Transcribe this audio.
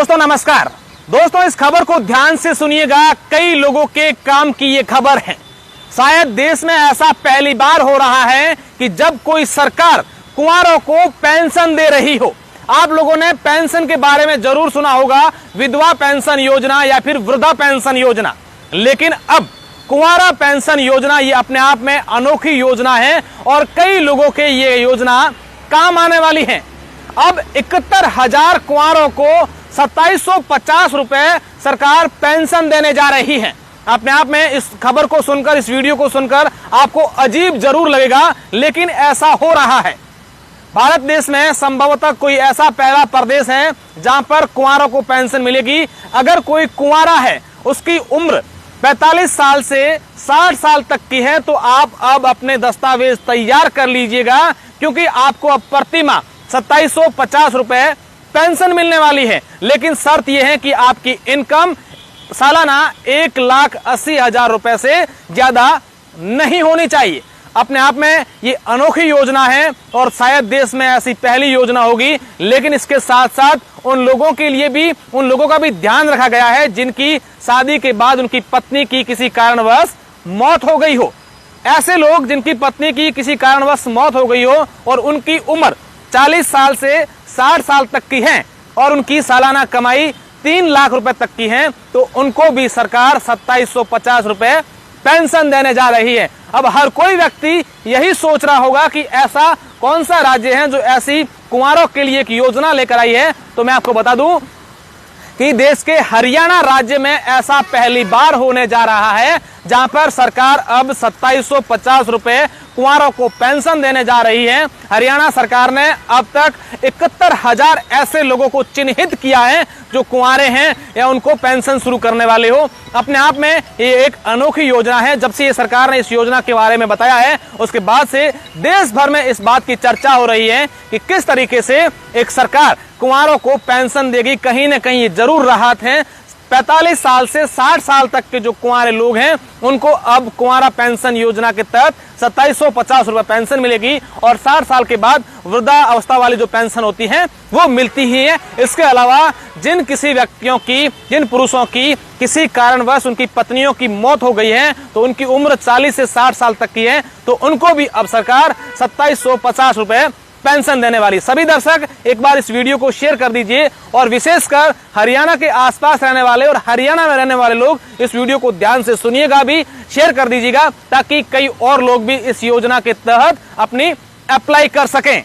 दोस्तों नमस्कार। दोस्तों इस खबर को ध्यान से सुनिएगा, कई लोगों के काम की ये खबर है। शायद देश में ऐसा पहली बार हो रहा है कि जब कोई सरकार कुंवारों को पेंशन दे रही हो। आप लोगों ने पेंशन के बारे में जरूर सुना होगा, विधवा पेंशन योजना या फिर वृद्धा पेंशन योजना, लेकिन अब कुंवारा पेंशन योजना ये अपने आप में अनोखी योजना है और कई लोगों के ये योजना काम आने वाली है। अब 71,000 कुंवारों को 2750 रुपए सरकार पेंशन देने जा रही है। अपने आप में इस खबर को सुनकर, इस वीडियो को सुनकर आपको अजीब जरूर लगेगा, लेकिन ऐसा हो रहा है। भारत देश में संभवतः कोई ऐसा पहला प्रदेश है जहां पर कुंवारों को पेंशन मिलेगी। अगर कोई कुंवारा है, उसकी उम्र 45 साल से 60 साल तक की है, तो आप अब अपने दस्तावेज तैयार कर लीजिएगा, क्योंकि आपको अब प्रतिमाह 2750 रुपए पेंशन मिलने वाली है। लेकिन शर्त यह है कि आपकी इनकम सालाना 1,80,000 रुपए से ज्यादा नहीं होनी चाहिए। अपने आप में ये अनोखी योजना है और शायद देश में ऐसी पहली योजना होगी। लेकिन इसके साथ साथ उन लोगों के लिए भी, उन लोगों का भी ध्यान रखा गया है जिनकी शादी के बाद उनकी पत्नी की किसी कारणवश मौत हो गई हो। ऐसे लोग जिनकी पत्नी की किसी कारणवश मौत हो गई हो और उनकी उम्र 40 साल से 60 साल तक की है और उनकी सालाना कमाई 3 लाख रुपए तक की है, तो उनको भी सरकार 2750 रुपए पेंशन देने जा रही है। अब हर कोई व्यक्ति यही सोच रहा होगा कि ऐसा कौन सा राज्य है जो ऐसी कुंवारों के लिए एक योजना लेकर आई है। तो मैं आपको बता दूं कि देश के हरियाणा राज्य में ऐसा पहली बार होने जा रहा है, जहां पर सरकार अब 2750 रुपए कुंवारों को पेंशन देने जा रही है। हरियाणा सरकार ने अब तक 71,000 ऐसे लोगों को चिन्हित किया है जो कुंवारे हैं या उनको पेंशन शुरू करने वाले हो। अपने आप में ये एक अनोखी योजना है। जब से ये सरकार ने इस योजना के बारे में बताया है, उसके बाद से देश भर में इस बात की चर्चा हो रही है कि किस तरीके से एक सरकार कुंवारों को पेंशन देगी। कहीं ना कहीं जरूर राहत है। 45 साल से 60 साल तक के जो कुंवारे लोग हैं, उनको अब कुंवारा पेंशन योजना के तहत 2750 रुपए पेंशन मिलेगी और 60 साल के बाद वृद्धा अवस्था वाली जो पेंशन होती है वो मिलती ही है। इसके अलावा जिन किसी व्यक्तियों की, जिन पुरुषों की किसी कारणवश उनकी पत्नियों की मौत हो गई है, तो उनकी उम्र 40 से 60 साल तक की है, तो उनको भी अब सरकार 2750 रुपए पेंशन देने वाली। सभी दर्शक एक बार इस वीडियो को शेयर कर दीजिए और विशेषकर हरियाणा के आसपास रहने वाले और हरियाणा में रहने वाले लोग इस वीडियो को ध्यान से सुनिएगा, भी शेयर कर दीजिएगा, ताकि कई और लोग भी इस योजना के तहत अपनी अप्लाई कर सकें।